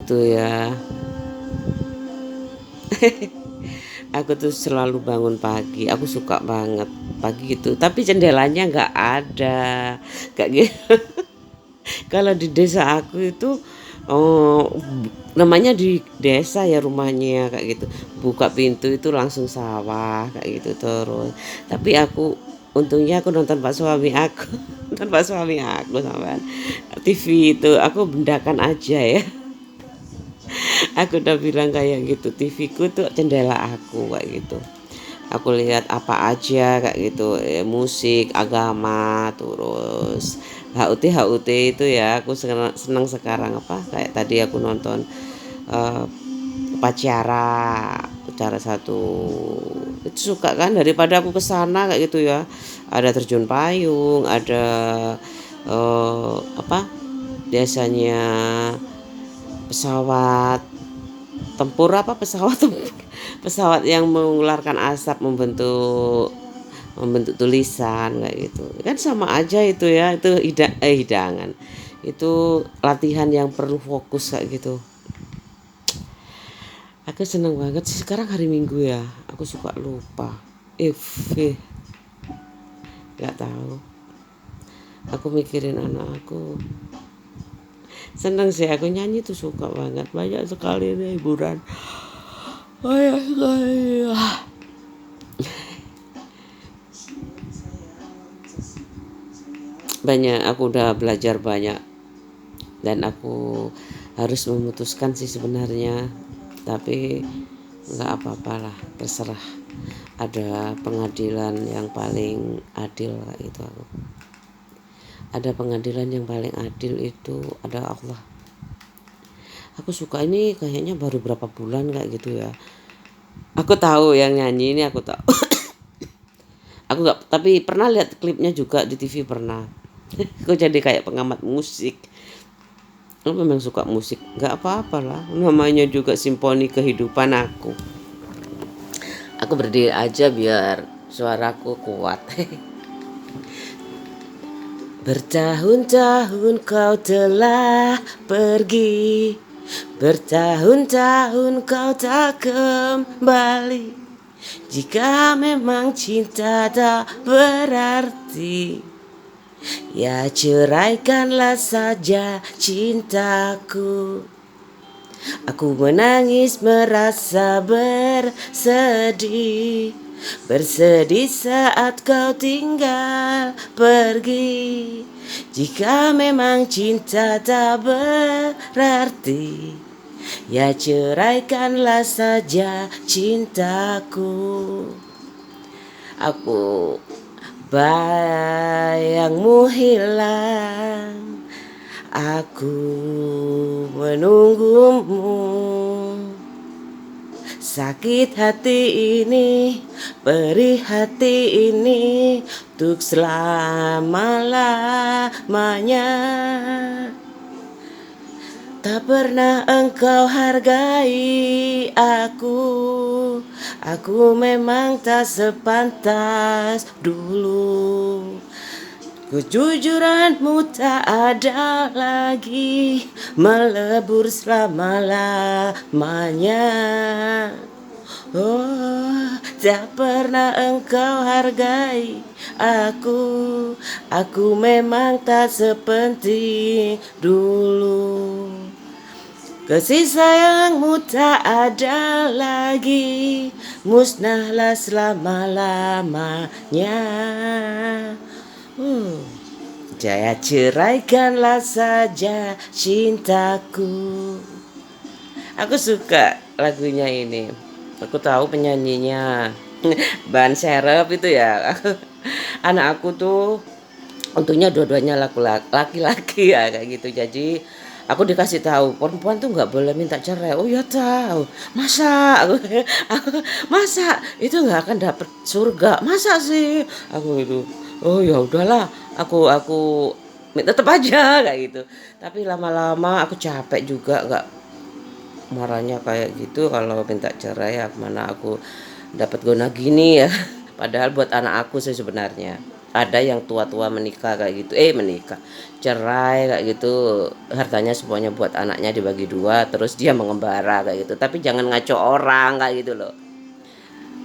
tuh ya. Aku tuh selalu bangun pagi. Aku suka banget pagi itu. Tapi jendelanya nggak ada, kayak gitu. Kalau di desa aku itu, oh, namanya di desa ya rumahnya kayak gitu. Buka pintu itu langsung sawah kayak gitu terus. Tapi aku untungnya aku nonton Pak suami aku, nonton Pak suami aku sama TV itu. Aku bendakan aja ya. Aku udah bilang kayak gitu. TV ku tuh jendela aku kayak gitu. Aku lihat apa aja kayak gitu, musik, agama, terus HUT itu ya. Aku senang sekarang apa kayak tadi aku nonton eh, upacara upacara satu itu suka kan, daripada aku kesana kayak gitu ya. Ada terjun payung, ada apa biasanya pesawat tempur, apa pesawat tempur, pesawat yang mengeluarkan asap membentuk membentuk tulisan kayak gitu kan. Sama aja itu ya, itu hidangan itu, latihan yang perlu fokus kayak gitu. Aku seneng banget sih. Sekarang hari Minggu ya, aku suka lupa eh nggak tahu, aku mikirin anak aku. Seneng sih aku nyanyi tuh, suka banget, banyak sekali nih hiburan, banyak sekali. Banyak, aku udah belajar banyak dan aku harus memutuskan sih sebenarnya, tapi nggak apa-apalah, terserah. Ada pengadilan yang paling adil itu aku. Ada pengadilan yang paling adil itu ada Allah. Aku suka ini kayaknya baru berapa bulan kayak gitu ya. Aku tahu yang nyanyi ini, aku tahu. Aku nggak, tapi pernah lihat klipnya juga di TV pernah. Aku jadi kayak pengamat musik. Aku memang suka musik, nggak apa-apa lah. Namanya juga simfoni kehidupan aku. Aku berdiri aja biar suaraku kuat. Bertahun-tahun kau telah pergi, bertahun-tahun kau tak kembali. Jika memang cinta tak berarti, ya ceraikanlah saja cintaku. Aku menangis merasa bersedih, bersedih saat kau tinggal pergi. Jika memang cinta tak berarti, ya ceraikanlah saja cintaku. Aku bayangmu hilang, aku menunggumu. Sakit hati ini, perih hati ini, untuk selama-lamanya. Tak pernah engkau hargai aku, aku memang tak sepantas dulu. Kejujuranmu tak ada lagi, melebur selama-lamanya. Oh, tak pernah engkau hargai aku memang tak sepenting dulu. Kasih sayangmu tak ada lagi, musnahlah selama-lamanya. Jaya ceraikanlah saja cintaku. Aku suka lagunya ini. Aku tahu penyanyinya. Ban Serep itu ya. Anak aku tuh untungnya dua-duanya laki-laki ya kayak gitu. Jadi aku dikasih tahu perempuan tuh nggak boleh minta cerai. Oh ya tahu. Masa masa itu nggak akan dapet surga? Masa sih? Aku itu. Oh ya udahlah. Aku tetap aja kayak gitu. Tapi lama-lama aku capek juga, nggak marahnya kayak gitu kalau minta cerai ya. Mana aku dapat gona gini ya. Padahal buat anak aku sih sebenarnya. ada yang tua-tua menikah kayak gitu, menikah, cerai kayak gitu, hartanya semuanya buat anaknya dibagi dua, terus dia mengembara kayak gitu. Tapi jangan ngaco orang kayak gitu loh.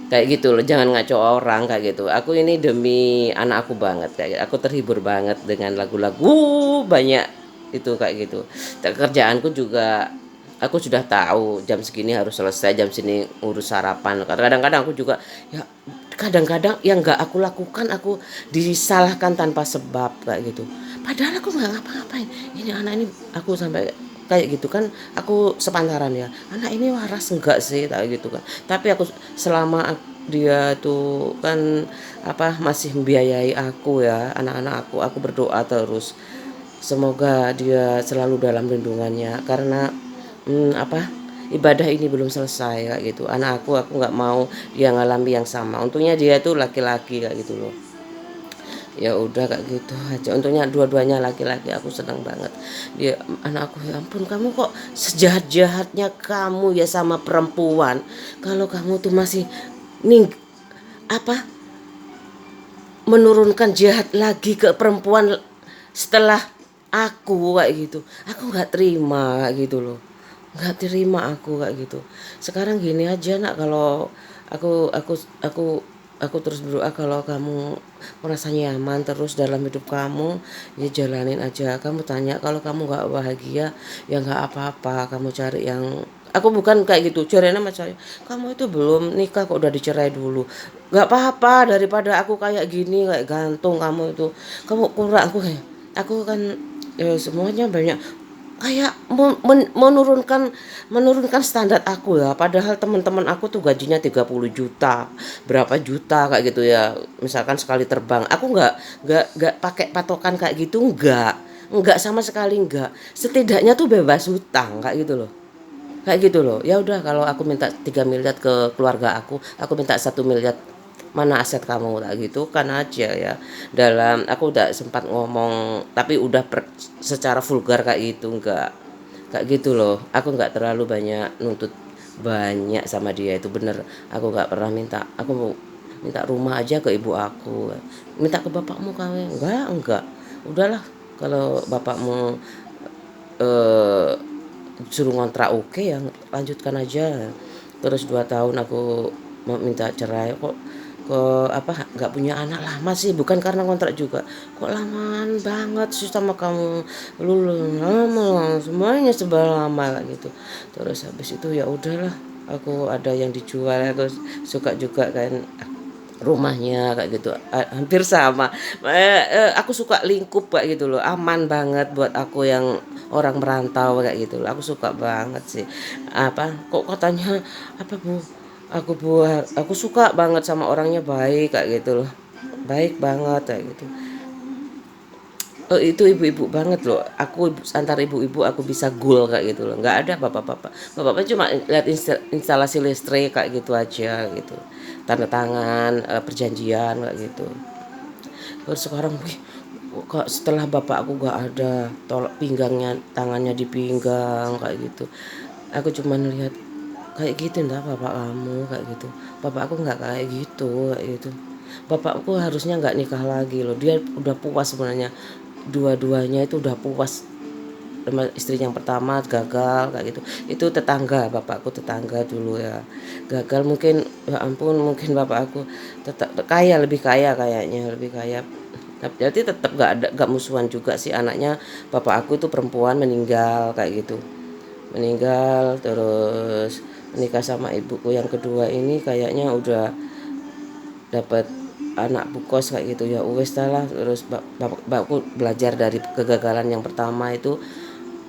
Kayak gitu loh, jangan ngaco orang kayak gitu. Aku ini demi anak aku banget kayak gitu. Aku terhibur banget dengan lagu-lagu banyak itu kayak gitu. Kerjaanku juga aku sudah tahu jam segini harus selesai, jam sini urus sarapan. Kadang-kadang aku juga ya, kadang-kadang yang nggak aku lakukan aku disalahkan tanpa sebab kayak gitu. Padahal aku nggak ngapa-ngapain. Ini anak ini aku sampai kayak gitu kan, aku sepantaran ya, anak ini waras enggak sih kayak gitu kan. Tapi aku selama dia tuh kan apa masih membiayai aku ya, anak-anak aku berdoa terus semoga dia selalu dalam lindungannya, karena apa, ibadah ini belum selesai kayak gitu. Anak aku nggak mau dia ngalami yang sama. Untungnya dia tuh laki-laki kayak gitu loh. Ya udah kayak gitu aja, untungnya dua-duanya laki-laki, aku senang banget. Dia anak aku, ya ampun kamu kok sejahat-jahatnya kamu ya sama perempuan, kalau kamu tuh masih nih apa menurunkan jahat lagi ke perempuan setelah aku kayak gitu. Aku nggak terima kayak gitu loh, nggak terima aku kayak gitu. Sekarang gini aja nak, kalau aku aku terus berdoa, kalau kamu merasa nyaman terus dalam hidup kamu, ya jalanin aja. Kamu tanya, kalau kamu nggak bahagia ya nggak apa-apa, kamu cari yang, aku bukan kayak gitu caranya sama saya, kamu itu belum nikah kok udah dicerai dulu, nggak apa-apa daripada aku kayak gini kayak gantung kamu itu, kamu kurang aku kan ya semuanya banyak kayak menurunkan standar aku ya, padahal teman-teman aku tuh gajinya 30 juta berapa juta kayak gitu ya, misalkan sekali terbang. Aku nggak pakai patokan kayak gitu, nggak sama sekali, nggak. Setidaknya tuh bebas hutang kayak gitu loh, kayak gitu loh. Ya udah, kalau aku minta 3 miliar ke keluarga aku minta 1 miliar, mana aset kamu tak gitu kan aja ya. Dalam aku udah sempat ngomong tapi udah secara vulgar kayak gitu, enggak kayak gitu loh. Aku nggak terlalu banyak nuntut banyak sama dia, itu bener. Aku nggak pernah minta, aku mau minta rumah aja ke ibu aku, minta ke bapakmu kawin enggak, udahlah, kalau bapakmu eh, suruh ngontrak oke ya lanjutkan aja. Terus 2 tahun aku mau minta cerai, kok apa nggak punya anak lama sih, bukan karena kontrak juga, kok lamaan banget sih sama kamu, lulu lama semuanya sebal lama kayak gitu. Terus habis itu ya udahlah, aku ada yang dijual, aku suka juga kan rumahnya kayak gitu. Hampir sama. Aku suka lingkup kayak gitu loh, aman banget buat aku yang orang merantau kayak gitu loh. Aku suka banget sih. Apa kok katanya apa Bu? Aku suka banget sama orangnya, baik kayak gitu loh. Baik banget kayak gitu. Itu ibu-ibu banget loh. Aku antar ibu-ibu aku bisa goal kayak gitu loh. Nggak ada bapak-bapak. Bapak-bapak cuma lihat instalasi listrik kayak gitu aja gitu. Tanda tangan, perjanjian kayak gitu. Terus sekarang wih, kok setelah bapak aku nggak ada, tolak pinggangnya, tangannya dipinggang kayak gitu. Aku cuma lihat kayak gitu enggak bapak kamu kayak gitu. Bapak aku nggak kayak gitu kayak gitu. Bapakku harusnya nggak nikah lagi loh. Dia udah puas sebenarnya. Dua-duanya itu udah puas. Sama istri yang pertama gagal kayak gitu. Itu tetangga, bapakku tetangga dulu ya. Gagal mungkin, ya ampun, mungkin bapak aku tetap kaya, lebih kaya kayaknya, lebih kaya. Jadi tetap gak musuhan juga sih anaknya. Bapak aku itu perempuan, meninggal kayak gitu. Meninggal terus menikah sama ibuku yang kedua ini, kayaknya udah dapat anak bukos kayak gitu ya, wes lah. Terus bapakku belajar dari kegagalan yang pertama itu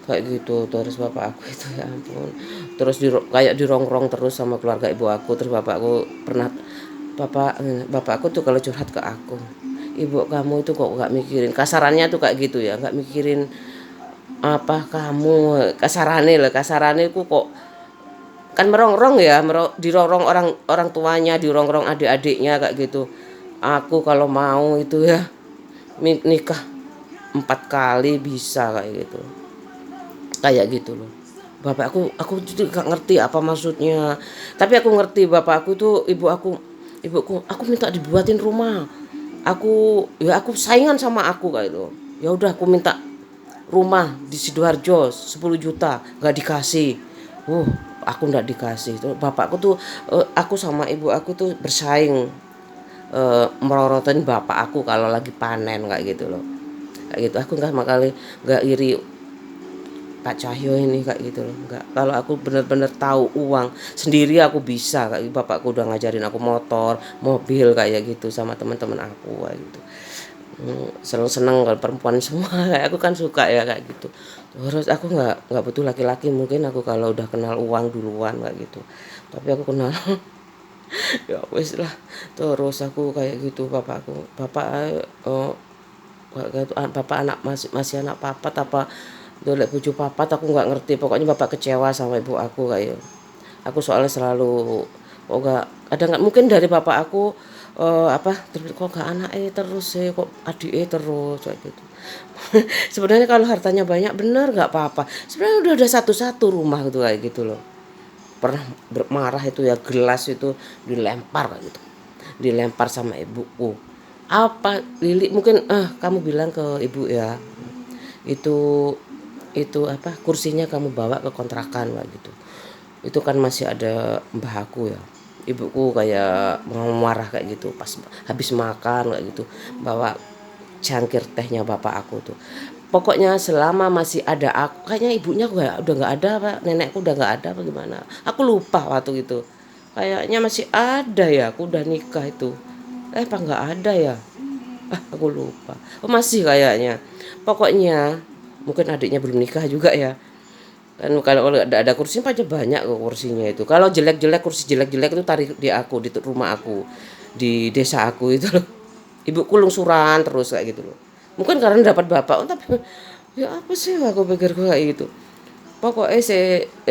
kayak gitu. Terus bapak aku itu ya ampun, terus kayak dirongrong terus sama keluarga ibu aku. Terus bapakku pernah, bapakku tuh kalau curhat ke aku, ibu kamu itu kok nggak mikirin, kasarannya tuh kayak gitu ya, nggak mikirin apa kamu, kasarannya ku kok kan merongrong ya, dirongrong orang orang tuanya, dirongrong adik-adiknya kayak gitu. Aku kalau mau itu ya nikah 4 kali bisa kayak gitu loh. Bapak aku juga gak ngerti apa maksudnya, tapi aku ngerti bapak aku tuh, ibuku aku minta dibuatin rumah, aku saingan sama aku kayak itu. Ya udah aku minta rumah di Sidoarjo 10 juta, nggak dikasih. uh aku nggak dikasih tuh bapakku tuh. Aku sama ibu aku tuh bersaing, merorotin bapak aku kalau lagi panen kayak gitu loh. Kayak gitu aku nggak sama kali nggak iri Pak Cahyo ini kayak gitu loh, nggak. Kalau aku bener-bener tahu uang sendiri aku bisa kayak gitu. Bapakku udah ngajarin aku motor mobil kayak gitu sama teman-teman aku kayak gitu. Selalu seneng kalau perempuan semua kayak aku kan suka ya kayak gitu. Terus aku nggak butuh laki-laki, mungkin aku kalau udah kenal uang duluan kayak gitu. Tapi aku kenal ya wes lah. Terus aku kayak gitu bapakku, bapak kayak gitu, bapak anak masih anak papat apa dolek bojo papat aku nggak ngerti. Pokoknya bapak kecewa sama ibu aku kayak. Aku soalnya selalu kok nggak ada nggak mungkin dari bapak aku, apa kok nggak anak terus sih, kok adik terus kayak gitu. Sebenarnya kalau hartanya banyak bener nggak apa-apa. Sebenarnya udah ada satu-satu rumah gitu kayak gitu loh. Pernah marah itu ya, gelas itu dilempar kayak gitu, dilempar sama ibuku. Apa Lili, mungkin kamu bilang ke ibu ya, itu apa kursinya kamu bawa ke kontrakan kayak gitu. Itu kan masih ada mbah aku ya, ibuku kayak mau marah kayak gitu pas habis makan kayak gitu, bawa cangkir tehnya bapak aku tuh. Pokoknya selama masih ada aku, kayaknya ibunya udah nggak ada pak, nenekku udah nggak ada apa gimana, aku lupa waktu itu. Kayaknya masih ada ya, aku udah nikah itu. Apa nggak ada ya, aku lupa. Oh masih kayaknya. Pokoknya mungkin adiknya belum nikah juga ya. Kan kalau ada kursi aja banyak kok kursinya itu. Kalau jelek-jelek, kursi jelek-jelek itu tarik di aku, di rumah aku, di desa aku itu loh. Ibuku lungsuran terus kayak gitu loh. Mungkin karena dapat bapak, tapi ya apa sih aku pikir kayak gitu. Pokoknya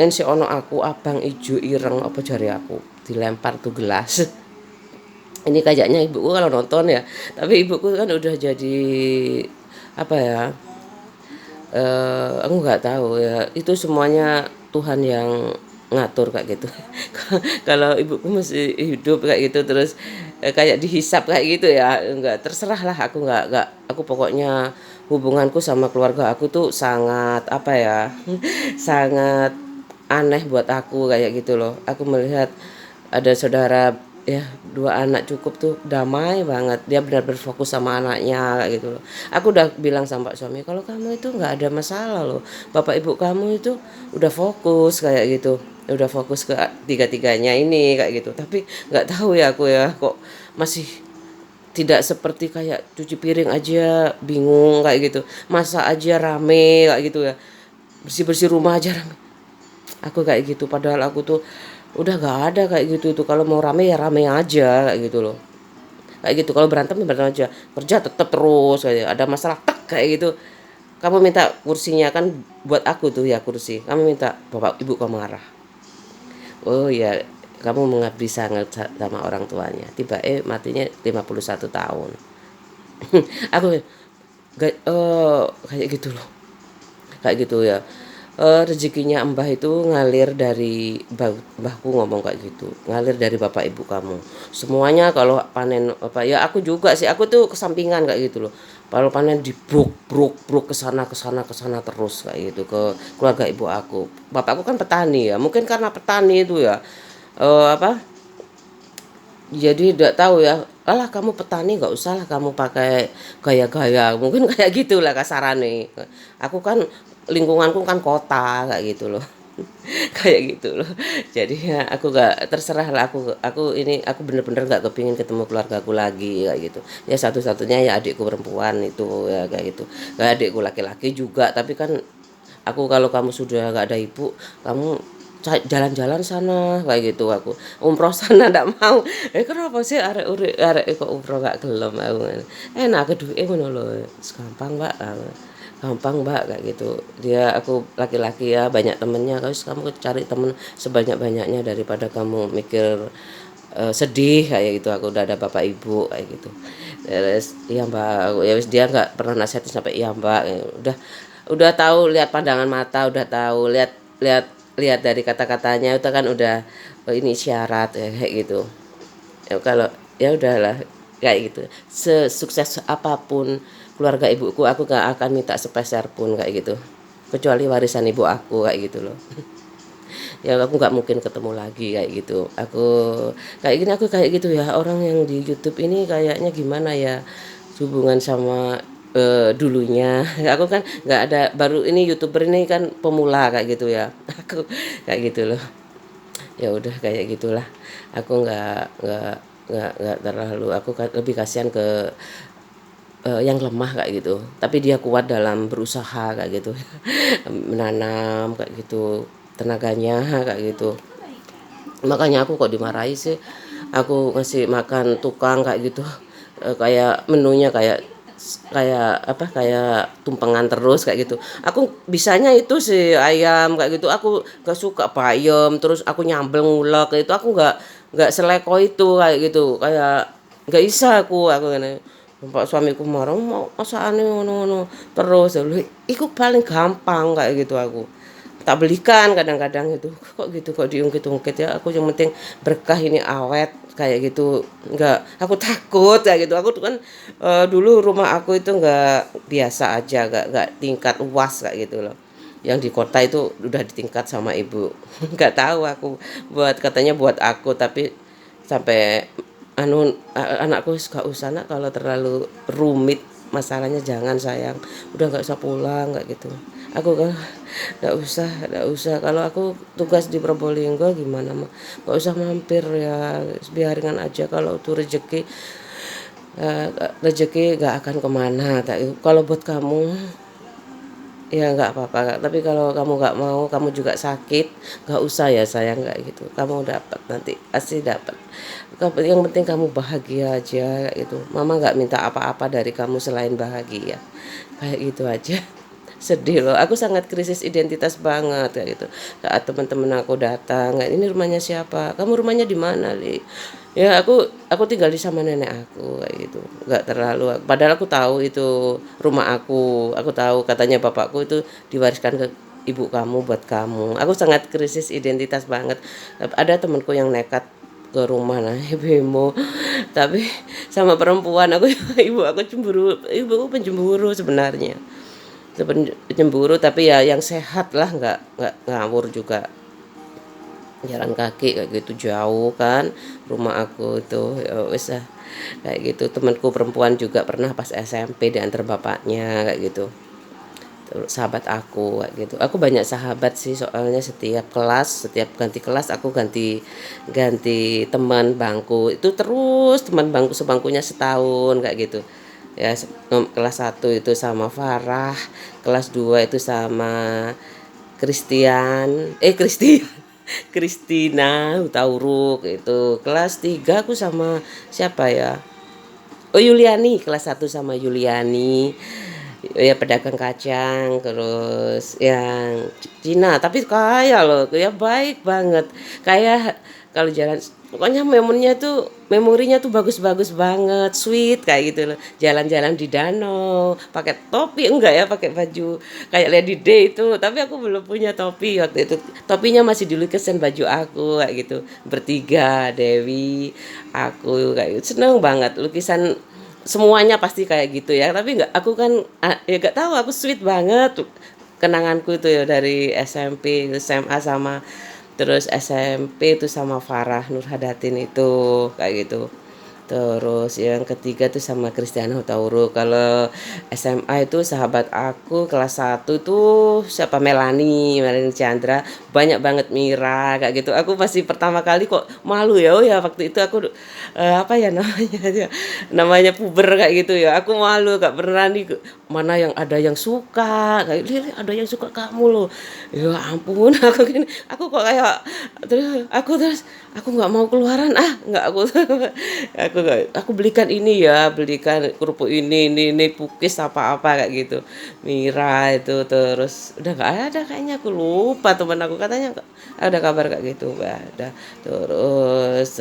si ono aku abang ijo ireng apa jari aku dilempar tuh gelas. Ini kayaknya ibuku kalau nonton ya, tapi ibuku kan udah jadi apa ya, aku nggak tahu ya, itu semuanya Tuhan yang ngatur kayak gitu. Kalau ibuku masih hidup kayak gitu terus kayak dihisap kayak gitu ya, nggak, terserah lah. Aku pokoknya hubunganku sama keluarga aku tuh sangat apa ya, sangat aneh buat aku kayak gitu loh. Aku melihat ada saudara ya, dua anak cukup tuh damai banget, dia benar-benar fokus sama anaknya kayak gitu loh. Aku udah bilang sama Pak suami, kalau kamu itu nggak ada masalah loh, bapak ibu kamu itu udah fokus kayak gitu, udah fokus ke tiga-tiganya ini kayak gitu. Tapi nggak tahu ya aku ya, kok masih tidak seperti kayak cuci piring aja bingung kayak gitu, masak aja rame kayak gitu ya, bersih-bersih rumah aja rame. Aku kayak gitu, padahal aku tuh udah gak ada kayak gitu tuh. Kalau mau rame ya rame aja kayak gitu loh. Kayak gitu, kalau berantem ya berantem aja, kerja tetap terus kayak ada masalah tek kayak gitu. Kamu minta kursinya kan buat aku tuh ya kursi, kamu minta bapak ibu kamu marah. Oh ya, kamu mengabdi sangat sama orang tuanya, tiba matinya 51 tahun. Aku gak, kayak gitu loh, kayak gitu ya. Rezekinya Mbah itu ngalir dari mbahku ngomong kayak gitu, ngalir dari bapak ibu kamu semuanya. Kalau panen apa ya, aku juga sih, aku tuh kesampingan kayak gitu loh. Kalau panen di bruk ke sana ke sana ke sana terus kayak gitu ke keluarga ibu aku. Bapakku kan petani ya, mungkin karena petani itu ya, apa, jadi tidak tahu ya, alah kamu petani nggak usah lah kamu pakai gaya-gaya, mungkin kayak gitulah kasarannya. Aku kan lingkunganku kan kota kayak gitu loh. Kayak gitu loh. Jadi ya aku nggak, terserah lah. Aku ini aku bener-bener nggak kepingin ketemu keluargaku lagi kayak gitu. Ya satu-satunya ya adikku perempuan itu ya kayak gitu. Kayak adikku laki-laki juga, tapi kan aku kalau kamu sudah nggak ada ibu, kamu jalan-jalan sana kayak gitu. Aku umroh sana ndak mau. Kenapa sih arek kok umroh gak gelem aku. Enak duwe ngono lho. Gampang Mbak, gampang Mbak kayak gitu. Dia aku laki-laki ya, banyak temennya. Terus kamu cari temen sebanyak-banyaknya daripada kamu mikir sedih kayak gitu. Aku udah ada bapak ibu kayak gitu. Terus iya Mbak, ya wis, dia nggak pernah nasihatin sampai iya Mbak. Udah tahu, lihat pandangan mata, udah tahu, lihat lihat lihat dari kata-katanya itu kan udah, ini syarat ya kayak gitu. Ya kalau ya udahlah, kayak gitu. Sesukses apapun keluarga ibuku, aku gak akan minta sepeser pun kayak gitu, kecuali warisan ibu aku kayak gitu loh. Ya aku nggak mungkin ketemu lagi kayak gitu. Aku kayak gini, aku kayak gitu ya, orang yang di YouTube ini kayaknya gimana ya hubungan sama dulunya. Aku kan nggak ada, baru ini YouTuber ini kan pemula kayak gitu ya. Aku kayak gitu loh. Ya udah kayak gitulah. Aku nggak terlalu, aku lebih kasihan ke yang lemah kayak gitu, tapi dia kuat dalam berusaha kayak gitu. Menanam kayak gitu, tenaganya kayak gitu. Makanya aku kok dimarahi sih, aku ngasih makan tukang kayak gitu, kayak menunya kayak kayak apa, kayak tumpengan terus kayak gitu. Aku bisanya itu si ayam kayak gitu, aku gak suka bayam terus aku nyambel ngulek itu, aku nggak seleko itu kayak gitu, kayak nggak bisa aku ini. Pak suamiku marah, mau masakan ngono-ngono terus, iku paling gampang kayak gitu aku tak belikan kadang-kadang itu, kok gitu kok diungkit-ungkit ya, aku yang penting berkah ini awet kayak gitu. Enggak, aku takut kayak gitu. Aku tuh kan dulu rumah aku itu enggak biasa aja, enggak tingkat luas kayak gitu loh, yang di kota itu udah ditingkat sama ibu. Enggak tahu aku, buat katanya buat aku, tapi sampai anakku gak usah nak, kalau terlalu rumit masalahnya jangan sayang, udah nggak usah pulang kayak gitu. Aku kan nggak usah kalau aku tugas di Probolinggo gimana mah, nggak usah mampir ya, biaringan aja, kalau tuh rezeki rezeki nggak akan kemana. Kalau buat kamu ya nggak apa-apa, tapi kalau kamu nggak mau, kamu juga sakit, nggak usah ya sayang kayak gitu. Kamu dapat nanti, pasti dapat. Yang penting kamu bahagia aja kayak gitu. Mama nggak minta apa-apa dari kamu selain bahagia, kayak gitu aja. Sedih loh, aku sangat krisis identitas banget kayak gitu. Saat teman-teman aku datang, ini rumahnya siapa, kamu rumahnya di mana, Li? Ya aku tinggal di sama nenek aku kayak gitu, nggak terlalu, padahal aku tahu itu rumah aku tahu katanya bapakku itu diwariskan ke ibu kamu buat kamu. Aku sangat krisis identitas banget. Ada temanku yang nekat ke rumah nah, bemo, tapi sama perempuan aku. Ibu aku cemburu, ibu aku pencemburu sebenarnya, cemburu, tapi ya yang sehat lah, nggak ngawur juga, jalan kaki kayak gitu jauh kan rumah aku itu, ya wis lah kayak gitu. Temanku perempuan juga pernah pas SMP diantar bapaknya kayak gitu. Terus sahabat aku kayak gitu, aku banyak sahabat sih, soalnya setiap kelas, setiap ganti kelas aku ganti ganti teman bangku itu terus, teman bangku sebangkunya setahun kayak gitu ya. Kelas 1 itu sama Farah, kelas 2 itu sama Christian Kristina Hutauruk itu, kelas 3 aku sama siapa ya, oh Yuliani, kelas 1 sama Yuliani ya, pedagang kacang. Terus yang Cina, tapi kaya loh ya, baik banget, kayak kalau jalan pokoknya memorinya tuh bagus-bagus banget, sweet kayak gitu loh. Jalan-jalan di danau pakai topi, enggak ya pakai baju kayak Lady Day itu, tapi aku belum punya topi waktu itu. Topinya masih dilukisin baju aku kayak gitu, bertiga, Dewi, aku kayak gitu. Seneng banget lukisan, semuanya pasti kayak gitu ya, tapi nggak, aku kan ya nggak tahu, aku sweet banget kenanganku itu ya, dari SMP, SMA sama, terus SMP itu sama Farah Nurhadatin itu kayak gitu. Terus yang ketiga tuh sama Cristiano Tauro. Kalau SMA itu sahabat aku kelas 1 tuh siapa, Melanie Chandra, banyak banget Mira kayak gitu. Aku masih pertama kali kok malu ya. Oh ya waktu itu aku apa ya namanya namanya puber kayak gitu ya. Aku malu gak berani, mana yang ada yang suka kayak, ada yang suka kamu loh. Ya ampun, aku kok kayak, terus aku nggak mau keluaran, nggak, aku belikan ini ya, belikan kerupuk ini pukis apa-apa kayak gitu, Mira itu. Terus udah nggak ada kayaknya, aku lupa, teman aku katanya ada kabar kayak gitu, nggak ada. Terus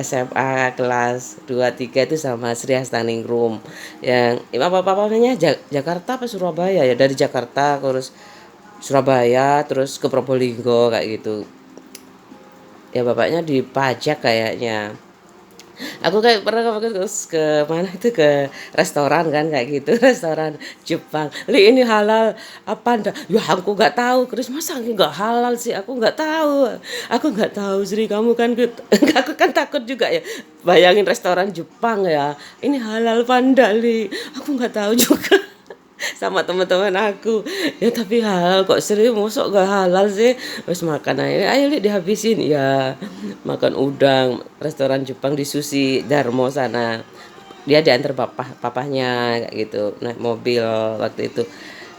SMA kelas 2 3 itu sama Sri Hastaningrum, yang apa namanya, Jakarta apa Surabaya ya, dari Jakarta terus Surabaya terus ke Probolinggo kayak gitu ya. Bapaknya di pajak kayaknya. Aku kayak pernah ke mana itu, ke restoran kan kayak gitu, restoran Jepang. Li ini halal apa ndak? Ya aku nggak tahu. Terus masa nggak halal sih? Aku nggak tahu. Aku nggak tahu Sri, kamu kan aku kan takut juga ya. Bayangin restoran Jepang ya. Ini halal apa ndak, Li? Aku nggak tahu juga. Sama teman-teman aku, ya tapi halal kok, serius mosok gak halal sih. Terus makan aja, ayo Li dihabisin ya. Makan udang restoran Jepang di Sushi Darmo sana, dia diantar papahnya kayak gitu, naik mobil waktu itu,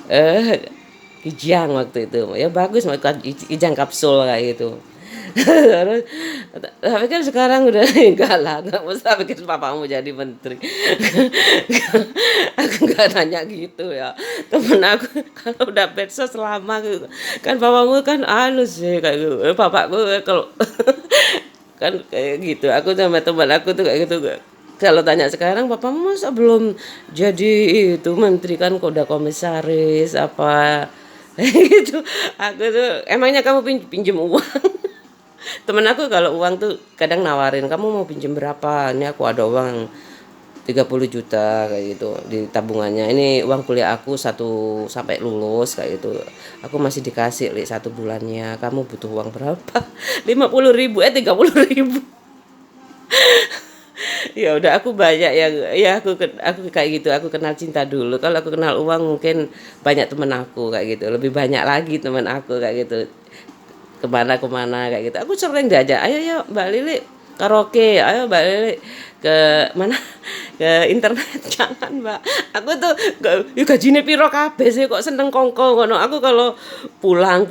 eh Kijang waktu itu ya, bagus makan Kijang kapsul kayak gitu. Terus tapi kan sekarang udah enggak lah, nggak usah bikin papamu jadi menteri. Aku nggak nanya gitu ya, temen aku kalau udah medsos lama gitu kan, papamu kan anu sih kayak gitu. Bapakku kalau kan kayak gitu, aku sama teman aku tuh kayak gitu. Kalau tanya sekarang, papamu masa belum jadi itu menteri, kan kok udah komisaris apa gitu. Aku tuh, emangnya kamu pinjem uang? Temen aku kalau uang tuh kadang nawarin, kamu mau pinjem berapa, ini aku ada uang 30 juta kayak gitu di tabungannya, ini uang kuliah aku satu sampai lulus kayak gitu, aku masih dikasih 1 bulannya, kamu butuh uang berapa? 50.000, 30.000. Ya udah, aku banyak yang, ya aku kayak gitu, aku kenal cinta dulu. Kalau aku kenal uang mungkin banyak temen aku kayak gitu, lebih banyak lagi temen aku kayak gitu, kemana-kemana kayak gitu. Aku sering diajak, ayo ya Mbak Lili karaoke, ayo Mbak Lili ke mana, ke internet. Jangan Mbak, aku tuh gajinya piro kabeh sih kok seneng kongko ngono. Aku kalau pulang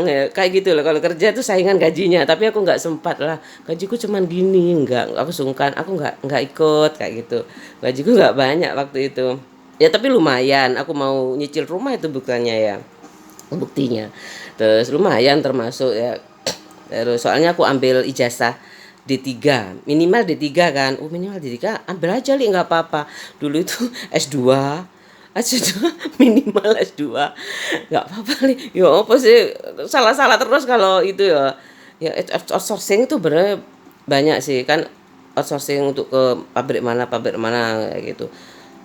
ya kayak gitu loh, kalau kerja tuh saingan gajinya, tapi aku nggak sempat lah, gajiku cuman gini, nggak, aku sungkan, aku nggak ikut kayak gitu. Gajiku nggak banyak waktu itu ya, tapi lumayan, aku mau nyicil rumah itu bukannya ya, buktinya. Terus lumayan termasuk ya. Terus soalnya aku ambil ijazah D3, minimal D3 kan. Oh minimal D3, ambil aja Li, nggak apa-apa. Dulu itu S2, S2 minimal S2. Nggak apa-apa Li. Ya apa sih, salah-salah terus kalau itu ya. Ya outsourcing itu bener banyak sih kan, outsourcing untuk ke pabrik mana kayak gitu.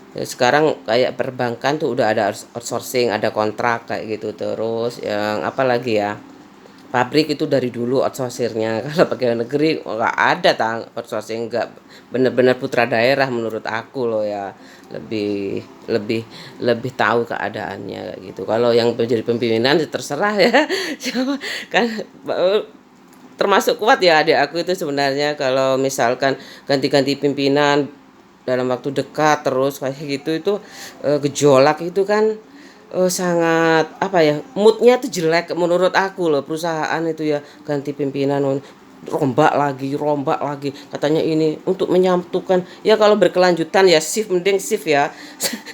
Ya, sekarang kayak perbankan tuh udah ada outsourcing, ada kontrak kayak gitu. Terus yang apa lagi ya? Pabrik itu dari dulu outsourcingnya. Kalau pegawai negeri nggak ada outsourcing, nggak, bener-bener putra daerah menurut aku loh ya, lebih lebih lebih tahu keadaannya kayak gitu. Kalau yang menjadi pimpinan ya terserah ya. Siapa kan, termasuk kuat ya adik aku itu sebenarnya, kalau misalkan ganti-ganti pimpinan dalam waktu dekat terus kayak gitu itu, gejolak itu kan, sangat apa ya, moodnya tuh jelek menurut aku loh, perusahaan itu ya, ganti pimpinan rombak lagi katanya ini untuk menyatukan ya, kalau berkelanjutan ya shift, mending shift ya.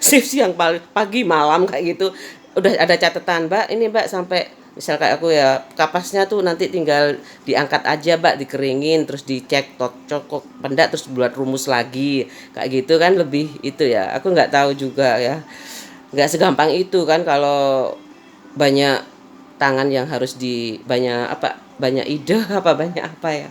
Shift siang pagi malam kayak gitu, udah ada catatan Mbak, ini Mbak sampai misal kayak aku ya, kapasnya tuh nanti tinggal diangkat aja Mbak, dikeringin terus dicek cocok pendak, terus buat rumus lagi kayak gitu kan, lebih itu ya, aku nggak tahu juga ya, nggak segampang itu kan kalau banyak tangan yang harus di, banyak apa, banyak ide apa, banyak apa ya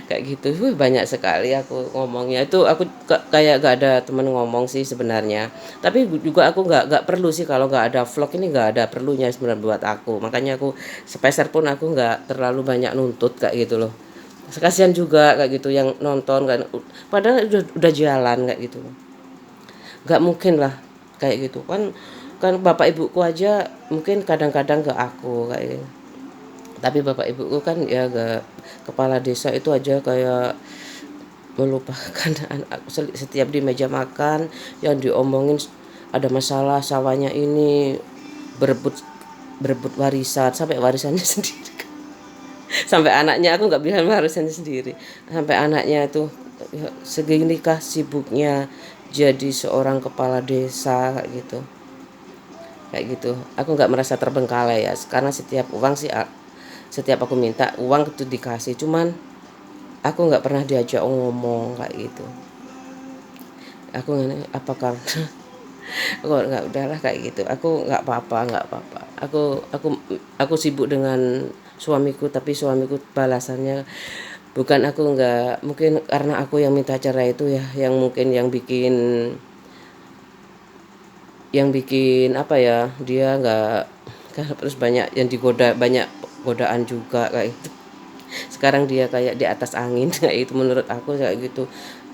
kayak gitu. Banyak sekali aku ngomongnya itu, aku kayak gak ada temen ngomong sih sebenarnya, tapi juga aku nggak perlu sih, kalau nggak ada vlog ini nggak ada perlunya sebenarnya buat aku, makanya aku sepeser pun aku nggak terlalu banyak nuntut kayak gitu loh. Kasihan juga kayak gitu yang nonton kan, padahal udah jalan kayak gitu, nggak mungkin lah kayak gitu kan. Kan bapak ibuku aja mungkin kadang-kadang ke aku kayak gitu, tapi bapak ibuku kan ya gak, kepala desa itu aja kayak melupakan anak. Setiap di meja makan yang diomongin ada masalah sawahnya ini, berebut berebut warisan, sampai warisannya sendiri, sampai anaknya, aku nggak bilang warisannya sendiri, sampai anaknya itu ya, seginikah sibuknya jadi seorang kepala desa kayak gitu, kayak gitu. Aku nggak merasa terbengkalai ya, karena setiap uang sih, setiap aku minta uang itu dikasih, cuman aku nggak pernah diajak ngomong kayak gitu. Aku apa karena aku nggak, udahlah kayak gitu, aku nggak apa-apa, aku sibuk dengan suamiku, tapi suamiku balasannya Bukan aku nggak, mungkin karena aku yang minta cerai itu ya, yang mungkin yang bikin apa ya, dia nggak terus banyak yang digoda, banyak godaan juga kayak itu. Sekarang dia kayak di atas angin kayak itu, menurut aku kayak gitu,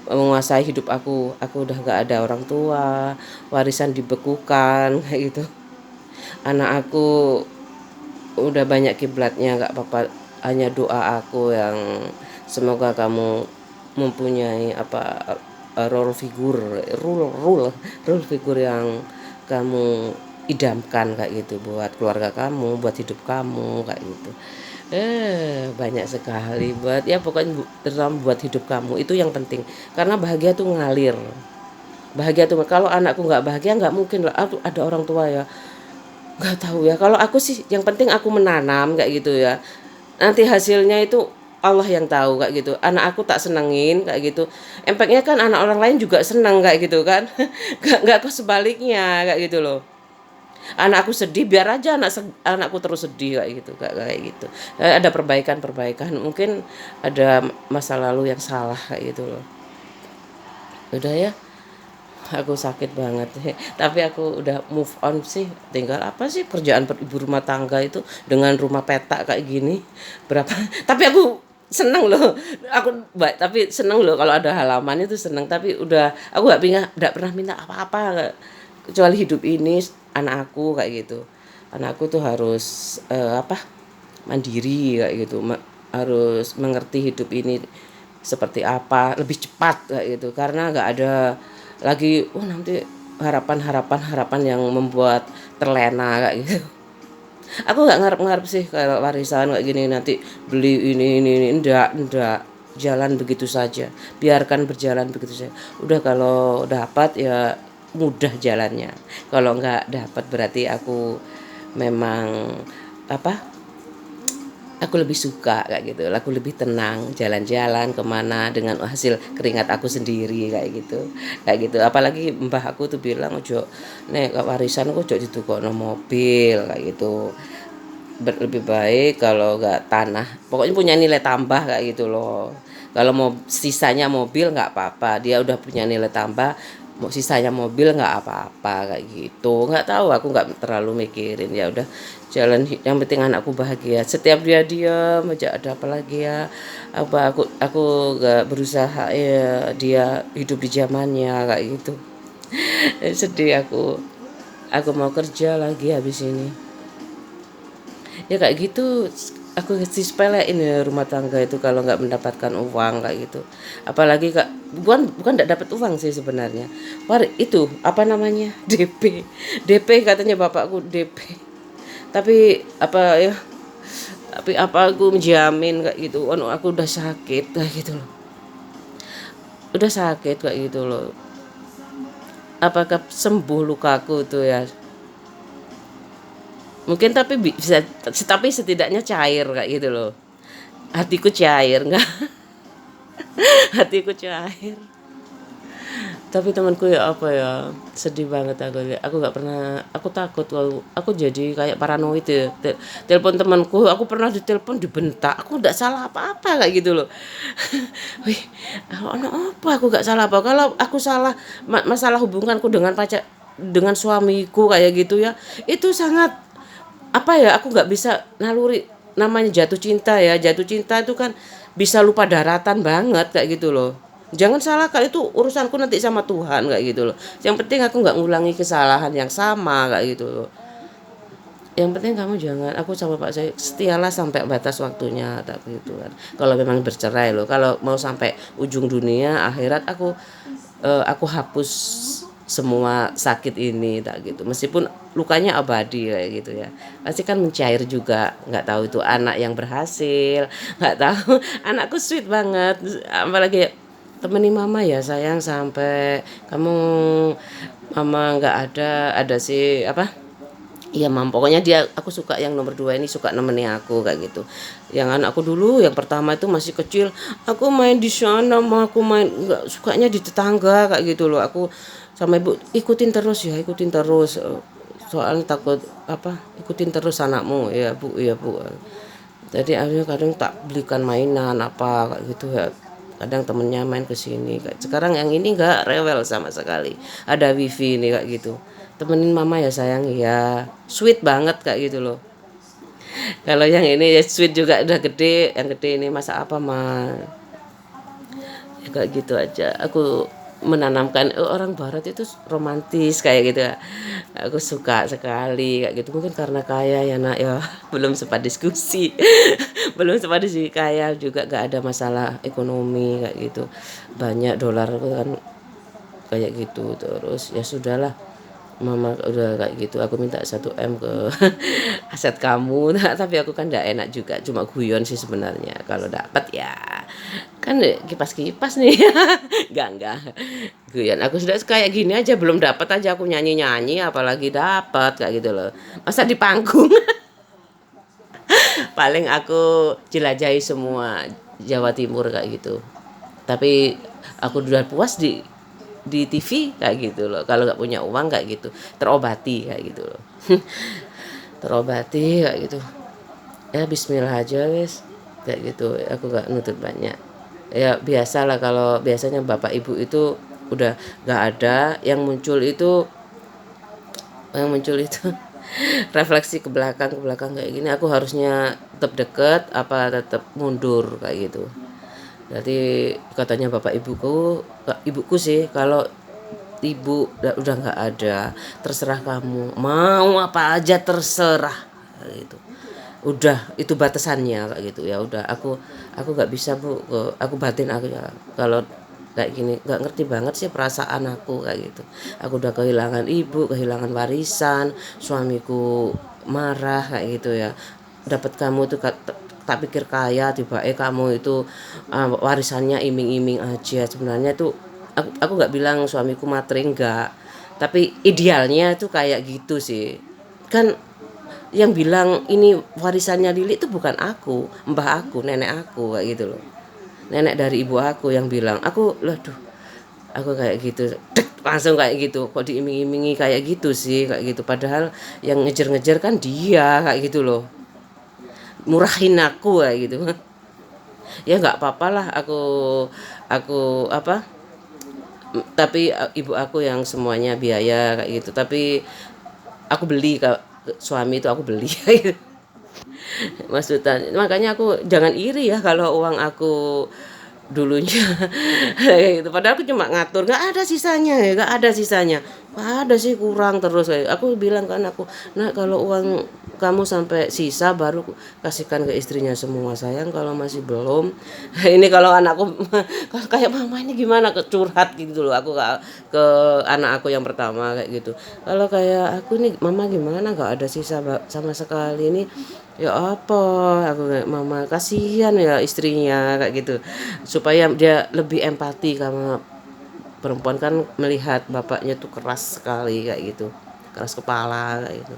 menguasai hidup aku udah nggak ada orang tua, warisan dibekukan kayak gitu. Anak aku udah banyak kiblatnya, nggak apa-apa, hanya doa aku yang semoga kamu mempunyai apa, role figure, role figure yang kamu idamkan kayak gitu, buat keluarga kamu, buat hidup kamu kayak gitu. Banyak sekali buat ya, pokoknya terutama buat hidup kamu itu yang penting, karena bahagia tuh ngalir. Bahagia tuh, kalau anakku nggak bahagia nggak mungkin lah. Ada orang tua ya, nggak tahu ya, kalau aku sih yang penting aku menanam kayak gitu ya, nanti hasilnya itu Allah yang tahu kayak gitu. Anak aku tak senengin kayak gitu, efeknya kan anak orang lain juga seneng kayak gitu kan. Nggak kok sebaliknya kayak gitu loh. Anakku sedih, biar aja anakku terus sedih kayak gitu, kayak gitu. Ada perbaikan mungkin, ada masa lalu yang salah kayak gitu loh. Udah ya, aku sakit banget. Tapi aku udah move on sih, tinggal apa sih kerjaan ibu rumah tangga itu dengan rumah petak kayak gini berapa. Tapi aku seneng loh, tapi seneng loh kalau ada halaman itu seneng. Tapi udah, aku nggak pernah minta apa-apa kecuali hidup ini anak aku kayak gitu. Anakku tuh harus apa, mandiri kayak gitu, harus mengerti hidup ini seperti apa, lebih cepat kayak gitu, karena nggak ada lagi nanti harapan yang membuat terlena kayak gitu. Aku nggak ngarep-ngarep sih kalau warisan kayak gini nanti beli ini enggak, jalan begitu saja, biarkan berjalan begitu saja. Udah, kalau dapat ya mudah jalannya, kalau nggak dapat berarti aku memang apa, aku lebih suka kayak gitu, aku lebih tenang jalan-jalan kemana dengan hasil keringat aku sendiri kayak gitu. Apalagi mbah aku tuh bilang, ojo nek warisan kok ojo ditukokno mobil kayak gitu, lebih baik kalau nggak tanah, pokoknya punya nilai tambah kayak gitu loh. Kalau mau sisanya mobil nggak apa-apa, dia udah punya nilai tambah, mau sisanya mobil nggak apa-apa kayak gitu. Nggak tahu, aku nggak terlalu mikirin, ya udah jalan, yang penting anakku bahagia. Setiap dia diam aja, ada apa lagi ya, apa, aku nggak berusaha ya dia hidup di zamannya kayak gitu. Sedih aku mau kerja lagi habis ini ya kayak gitu. Aku sih sepelein ya rumah tangga itu kalau nggak mendapatkan uang kayak gitu. Apalagi kak, bukan nggak dapat uang sih sebenarnya. Itu apa namanya, DP katanya bapakku, DP. Tapi apa aku menjamin kayak gitu. Aku udah sakit kayak gitu loh, udah sakit kayak gitu loh. Apakah sembuh lukaku tuh ya, mungkin, tapi bisa, tapi setidaknya cair kayak gitu loh, hatiku cair nggak. Hatiku cair. Tapi temanku ya apa ya, sedih banget aku nggak pernah, aku takut kalau aku jadi kayak paranoid ya. Telepon temanku, aku pernah ditelepon dibentak, aku nggak salah apa-apa kayak gitu loh. Wih, apa aku nggak salah apa, kalau aku salah masalah hubunganku dengan pacar, dengan suamiku kayak gitu ya, itu sangat apa ya, aku nggak bisa naluri. Namanya jatuh cinta ya, jatuh cinta itu kan bisa lupa daratan banget kayak gitu loh. Jangan salah, kali itu urusanku nanti sama Tuhan kayak gitu loh. Yang penting aku nggak ngulangi kesalahan yang sama kayak gitu loh. Yang penting kamu jangan, aku sama Pak saya setialah sampai batas waktunya tapi itu kan, kalau memang bercerai loh. Kalau mau sampai ujung dunia akhirat, aku hapus semua sakit ini tak gitu, meskipun lukanya abadi kayak gitu ya, pasti kan mencair juga. Nggak tahu itu anak yang berhasil, nggak tahu. Anakku sweet banget, apalagi temenin mama ya sayang, sampai kamu mama nggak ada sih apa. Iya mam, pokoknya dia, aku suka yang nomor 2 ini, suka nemenin aku kayak gitu. Yang anakku dulu yang pertama itu masih kecil, aku main di sana, aku main, nggak sukanya di tetangga kayak gitu loh. Aku sama ibu ikutin terus ya, ikutin terus, soalnya takut apa, ikutin terus anakmu ya bu, ya bu. Jadi akhirnya kadang tak belikan mainan apa kayak gitu ya. Kadang temennya main ke sini. Sekarang yang ini nggak rewel sama sekali. Ada wifi nih kayak gitu. Temenin mama ya sayang ya. Sweet banget kayak gitu loh. Kalau yang ini ya sweet juga udah gede. Yang gede ini masak apa mah? Ya, kayak gitu aja. Aku menanamkan orang barat itu romantis kayak gitu ya. Aku suka sekali kayak gitu. Mungkin karena kaya ya nak ya. Belum sempat diskusi. Belum sempat diskusi kaya juga gak ada masalah ekonomi kayak gitu. Banyak dolar kan kayak gitu. Terus ya sudahlah, mama udah kayak gitu, aku minta 1 M ke aset kamu. Nah, tapi aku kan gak enak juga, cuma guyon sih sebenarnya. Kalau dapat ya kan kipas-kipas nih. Enggak guyon. Aku sudah kayak gini aja belum dapat aja aku nyanyi-nyanyi apalagi dapat kayak gitu loh. Masa di panggung. Paling aku jelajahi semua Jawa Timur kayak gitu. Tapi aku udah puas di TV kayak gitu loh. Kalau nggak punya uang kayak gitu, terobati kayak gitu loh. Terobati kayak gitu. Ya Bismillah aja wes. Kayak gitu. Aku nggak nutut banyak. Ya biasalah, kalau biasanya bapak ibu itu udah nggak ada, yang muncul itu refleksi ke belakang kayak gini. Aku harusnya tetap deket apa tetap mundur kayak gitu. Jadi katanya bapak ibuku sih, kalau ibu udah nggak ada, terserah kamu mau apa aja terserah gitu. Udah itu batasannya kayak gitu. Ya udah, aku nggak bisa bu, aku batin aku ya kalau kayak gini nggak ngerti banget sih perasaan aku kayak gitu. Aku udah kehilangan ibu, kehilangan warisan, suamiku marah kayak gitu ya. Dapat kamu tuh tak pikir kaya, tiba kamu itu warisannya iming-iming aja. Sebenarnya tuh aku nggak bilang suamiku matre, enggak, tapi idealnya tuh kayak gitu sih. Kan yang bilang ini warisannya Lili itu bukan aku, mbah aku, nenek aku kayak gitu loh. Nenek dari ibu aku yang bilang, aku kayak gitu. Dek, langsung kayak gitu. Kok diiming-imingi kayak gitu sih, kayak gitu. Padahal yang ngejar-ngejar kan dia kayak gitu loh. Murahin aku kayak gitu. Ya nggak apa-apa lah, aku apa? Tapi ibu aku yang semuanya biaya kayak gitu. Tapi aku beli, suami itu aku beli. Maksudnya makanya aku jangan iri ya kalau uang aku dulunya kayak gitu. Padahal aku cuma ngatur, nggak ada sisanya ya, nggak ada sisanya. Wah, ada sih kurang terus kayak. Aku bilang kan aku, nah kalau uang kamu sampai sisa baru kasihkan ke istrinya semua sayang, kalau masih belum. Ini kalau anakku kalau kayak mama ini gimana, ke curhat gitu loh aku ke anak aku yang pertama kayak gitu. Kalau kayak aku nih mama gimana, nggak ada sisa sama sekali ini. Ya apa, aku kayak mama kasihan ya istrinya kayak gitu, supaya dia lebih empati. Karena perempuan kan melihat bapaknya tuh keras sekali kayak gitu, keras kepala kayak gitu.